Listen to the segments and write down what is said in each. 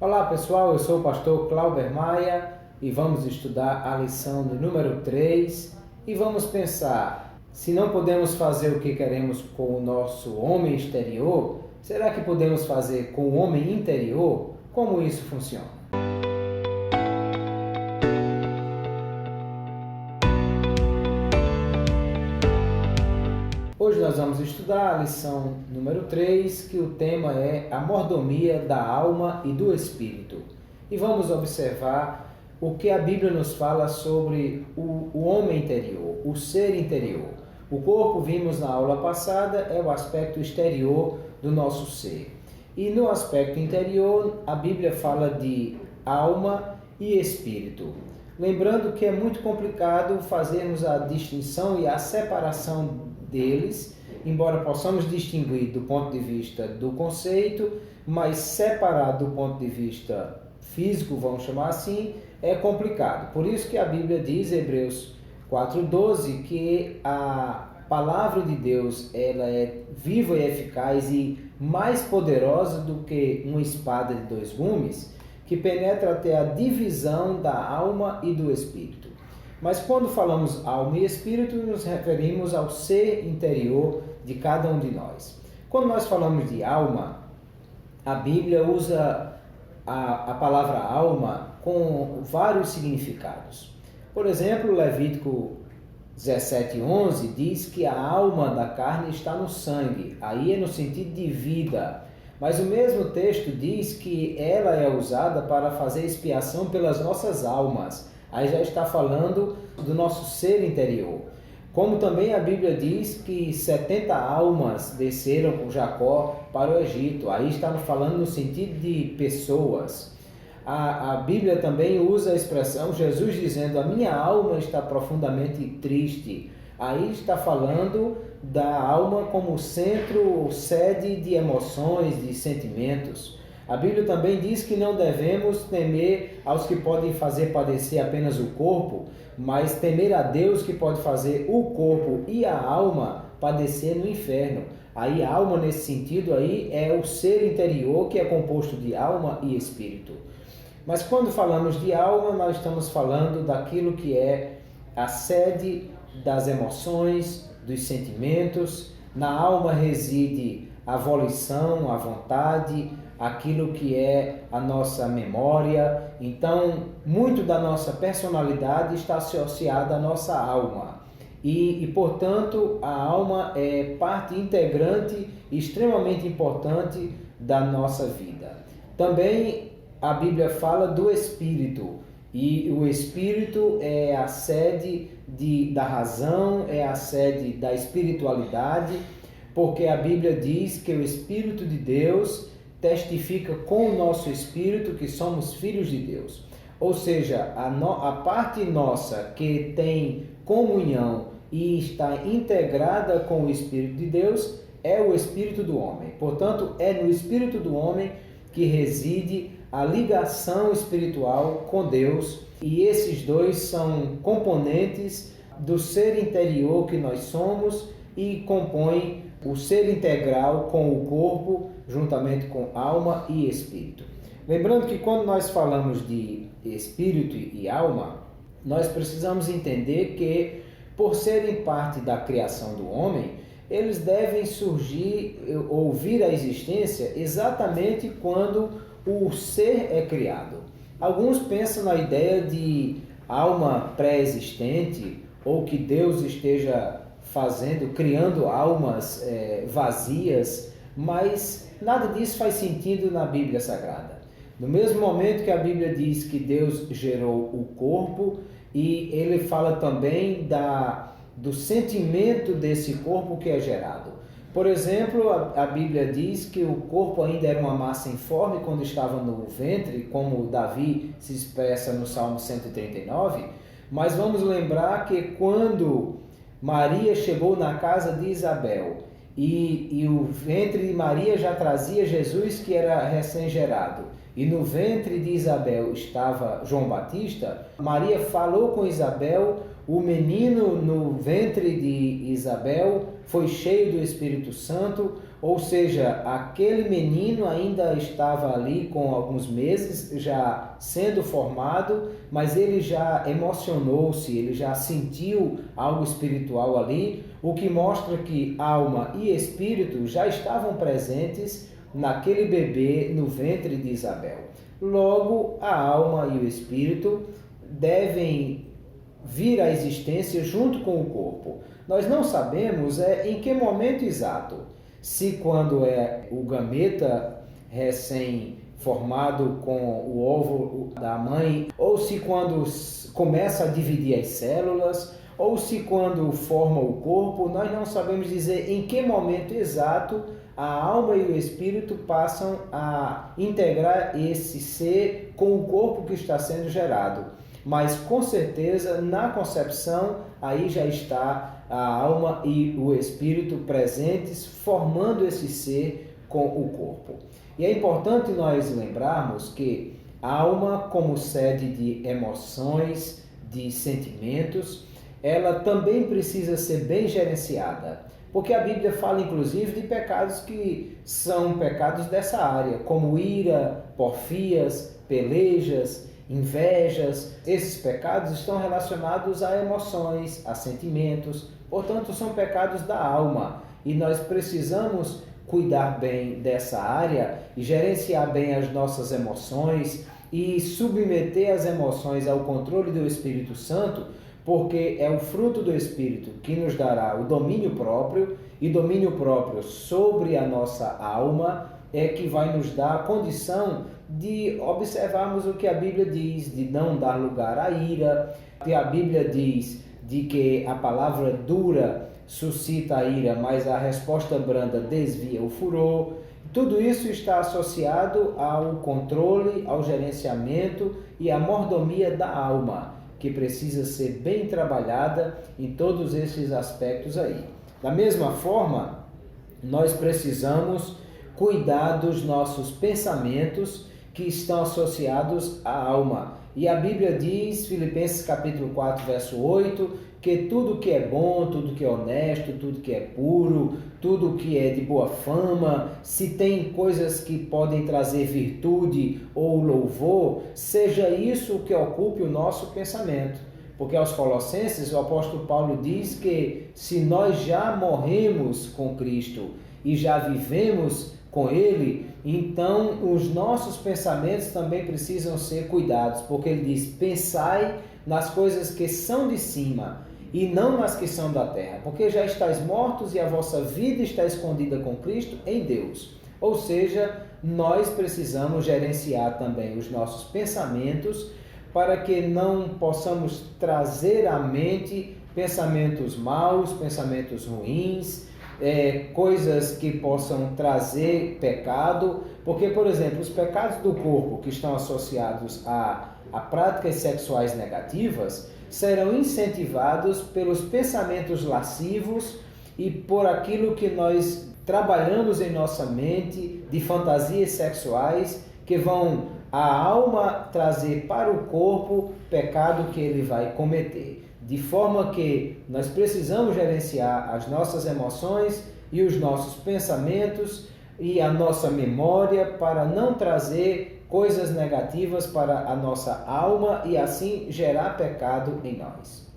Olá pessoal, eu sou o pastor Clauber Maia e vamos estudar a lição do número 3 e vamos pensar, se não podemos fazer o que queremos com o nosso homem exterior, será que podemos fazer com o homem interior? Como isso funciona? Hoje nós vamos estudar a lição número 3, que o tema é a mordomia da alma e do espírito. E vamos observar o que a Bíblia nos fala sobre o homem interior, o ser interior. O corpo, vimos na aula passada, é o aspecto exterior do nosso ser. E no aspecto interior, a Bíblia fala de alma e espírito. Lembrando que é muito complicado fazermos a distinção e a separação deles, embora possamos distinguir do ponto de vista do conceito, mas separar do ponto de vista físico, vamos chamar assim, é complicado. Por isso que a Bíblia diz, Hebreus 4:12, que a palavra de Deus ela é viva e eficaz e mais poderosa do que uma espada de dois gumes, que penetra até a divisão da alma e do espírito. Mas quando falamos alma e espírito, nos referimos ao ser interior de cada um de nós. Quando nós falamos de alma, a Bíblia usa a palavra alma com vários significados. Por exemplo, Levítico 17:11 diz que a alma da carne está no sangue, aí é no sentido de vida. Mas o mesmo texto diz que ela é usada para fazer expiação pelas nossas almas. Aí já está falando do nosso ser interior. Como também a Bíblia diz que 70 almas desceram com Jacó para o Egito. Aí está falando no sentido de pessoas. A Bíblia também usa a expressão Jesus dizendo: a minha alma está profundamente triste. Aí está falando da alma como centro, sede de emoções, de sentimentos. A Bíblia também diz que não devemos temer aos que podem fazer padecer apenas o corpo, mas temer a Deus que pode fazer o corpo e a alma padecer no inferno. Aí a alma nesse sentido aí é o ser interior, que é composto de alma e espírito. Mas quando falamos de alma, nós estamos falando daquilo que é a sede das emoções, dos sentimentos. Na alma reside a volição, a vontade, aquilo que é a nossa memória. Então, muito da nossa personalidade está associada à nossa alma. Portanto, a alma é parte integrante e extremamente importante da nossa vida. Também a Bíblia fala do espírito. E o espírito é a sede da razão, é a sede da espiritualidade, porque a Bíblia diz que o Espírito de Deus testifica com o nosso espírito que somos filhos de Deus. Ou seja, a parte nossa que tem comunhão e está integrada com o Espírito de Deus é o Espírito do homem. Portanto, é no Espírito do homem que reside a ligação espiritual com Deus, e esses dois são componentes do ser interior que nós somos e compõem o ser integral com o corpo, juntamente com alma e espírito. Lembrando que quando nós falamos de espírito e alma, nós precisamos entender que, por serem parte da criação do homem, eles devem surgir ou vir à existência exatamente quando o ser é criado. Alguns pensam na ideia de alma pré-existente, ou que Deus esteja criando almas vazias, mas nada disso faz sentido na Bíblia Sagrada. No mesmo momento que a Bíblia diz que Deus gerou o corpo, e ele fala também do sentimento desse corpo que é gerado. Por exemplo, a Bíblia diz que o corpo ainda era uma massa informe quando estava no ventre, como Davi se expressa no Salmo 139, mas vamos lembrar que quando Maria chegou na casa de Isabel e o ventre de Maria já trazia Jesus, que era recém-gerado, e no ventre de Isabel estava João Batista, Maria falou com Isabel, o menino no ventre de Isabel foi cheio do Espírito Santo, ou seja, aquele menino ainda estava ali com alguns meses já sendo formado, mas ele já emocionou-se, ele já sentiu algo espiritual ali, o que mostra que alma e espírito já estavam presentes naquele bebê no ventre de Isabel. Logo, a alma e o espírito devem vir à existência junto com o corpo. Nós não sabemos em que momento exato, se quando é o gameta recém-formado com o óvulo da mãe, ou se quando começa a dividir as células, ou se quando forma o corpo. Nós não sabemos dizer em que momento exato a alma e o espírito passam a integrar esse ser com o corpo que está sendo gerado. Mas com certeza na concepção aí já está a alma e o espírito presentes, formando esse ser com o corpo. E é importante nós lembrarmos que a alma, como sede de emoções, de sentimentos, ela também precisa ser bem gerenciada. Porque a Bíblia fala inclusive de pecados que são pecados dessa área, como ira, porfias, pelejas, invejas. Esses pecados estão relacionados a emoções, a sentimentos, portanto são pecados da alma, e nós precisamos cuidar bem dessa área e gerenciar bem as nossas emoções e submeter as emoções ao controle do Espírito Santo, porque é o fruto do Espírito que nos dará o domínio próprio, e domínio próprio sobre a nossa alma é que vai nos dar a condição de observarmos o que a Bíblia diz, de não dar lugar à ira, que a Bíblia diz de que a palavra dura suscita a ira, mas a resposta branda desvia o furor. Tudo isso está associado ao controle, ao gerenciamento e à mordomia da alma, que precisa ser bem trabalhada em todos esses aspectos aí. Da mesma forma, nós precisamos cuidar dos nossos pensamentos que estão associados à alma. E a Bíblia diz, Filipenses capítulo 4, verso 8, que tudo que é bom, tudo que é honesto, tudo que é puro, tudo que é de boa fama, se tem coisas que podem trazer virtude ou louvor, seja isso o que ocupe o nosso pensamento. Porque aos Colossenses o apóstolo Paulo diz que se nós já morremos com Cristo e já vivemos com Ele, então os nossos pensamentos também precisam ser cuidados, porque ele diz: pensai nas coisas que são de cima e não nas que são da terra, porque já estáis mortos e a vossa vida está escondida com Cristo em Deus. Ou seja, nós precisamos gerenciar também os nossos pensamentos para que não possamos trazer à mente pensamentos maus, pensamentos ruins, coisas que possam trazer pecado, porque, por exemplo, os pecados do corpo que estão associados a práticas sexuais negativas serão incentivados pelos pensamentos lascivos e por aquilo que nós trabalhamos em nossa mente de fantasias sexuais que vão a alma trazer para o corpo pecado que ele vai cometer. De forma que nós precisamos gerenciar as nossas emoções e os nossos pensamentos e a nossa memória para não trazer coisas negativas para a nossa alma e assim gerar pecado em nós.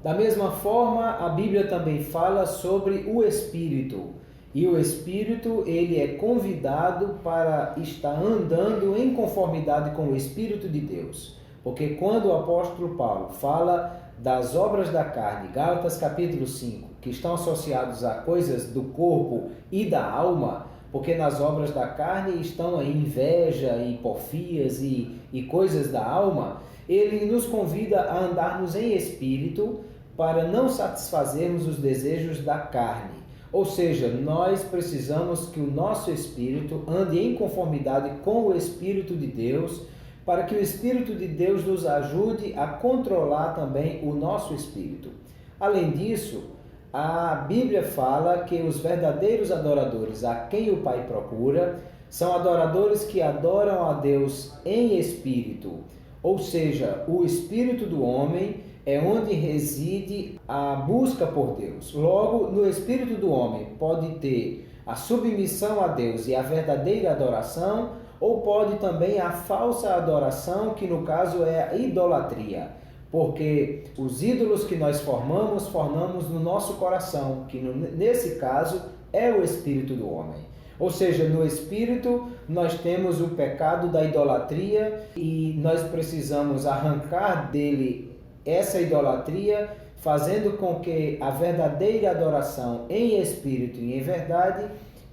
Da mesma forma, a Bíblia também fala sobre o Espírito. E o Espírito, ele é convidado para estar andando em conformidade com o Espírito de Deus. Porque quando o apóstolo Paulo fala das obras da carne, Gálatas capítulo 5, que estão associados a coisas do corpo e da alma, porque nas obras da carne estão a inveja e porfias e coisas da alma, ele nos convida a andarmos em espírito para não satisfazermos os desejos da carne. Ou seja, nós precisamos que o nosso espírito ande em conformidade com o Espírito de Deus, para que o Espírito de Deus nos ajude a controlar também o nosso espírito. Além disso, a Bíblia fala que os verdadeiros adoradores, a quem o Pai procura, são adoradores que adoram a Deus em espírito. Ou seja, o espírito do homem é onde reside a busca por Deus. Logo, no espírito do homem pode ter a submissão a Deus e a verdadeira adoração, ou pode também a falsa adoração, que no caso é a idolatria. Porque os ídolos que nós formamos no nosso coração, que nesse caso é o espírito do homem. Ou seja, no espírito nós temos o pecado da idolatria e nós precisamos arrancar dele essa idolatria, fazendo com que a verdadeira adoração em espírito e em verdade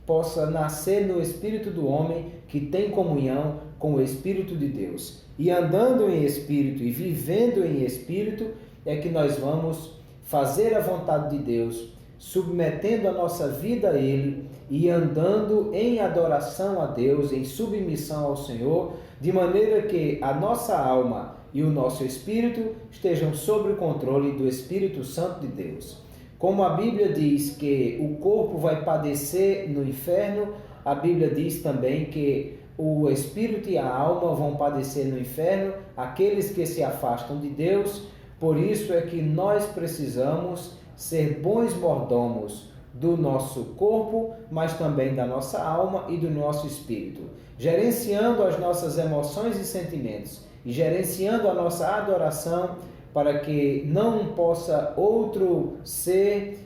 possa nascer no espírito do homem, que tem comunhão com o Espírito de Deus. E andando em espírito e vivendo em espírito é que nós vamos fazer a vontade de Deus, submetendo a nossa vida a Ele e andando em adoração a Deus, em submissão ao Senhor, de maneira que a nossa alma e o nosso espírito estejam sob o controle do Espírito Santo de Deus. Como a Bíblia diz que o corpo vai padecer no inferno, a Bíblia diz também que o espírito e a alma vão padecer no inferno, aqueles que se afastam de Deus. Por isso é que nós precisamos ser bons mordomos do nosso corpo, mas também da nossa alma e do nosso espírito, gerenciando as nossas emoções e sentimentos e gerenciando a nossa adoração, para que não possa outro ser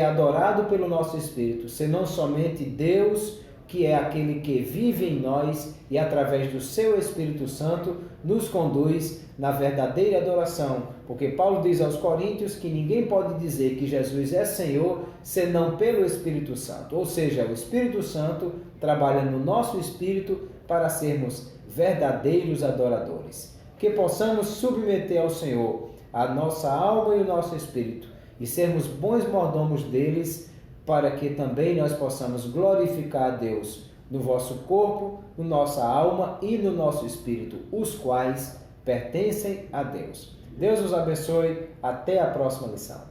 adorado pelo nosso espírito, senão somente Deus, que é aquele que vive em nós e através do seu Espírito Santo nos conduz na verdadeira adoração. Porque Paulo diz aos Coríntios que ninguém pode dizer que Jesus é Senhor senão pelo Espírito Santo. Ou seja, o Espírito Santo trabalha no nosso espírito para sermos verdadeiros adoradores. Que possamos submeter ao Senhor a nossa alma e o nosso espírito e sermos bons mordomos deles, para que também nós possamos glorificar a Deus no vosso corpo, na nossa alma e no nosso espírito, os quais pertencem a Deus. Deus os abençoe. Até a próxima lição.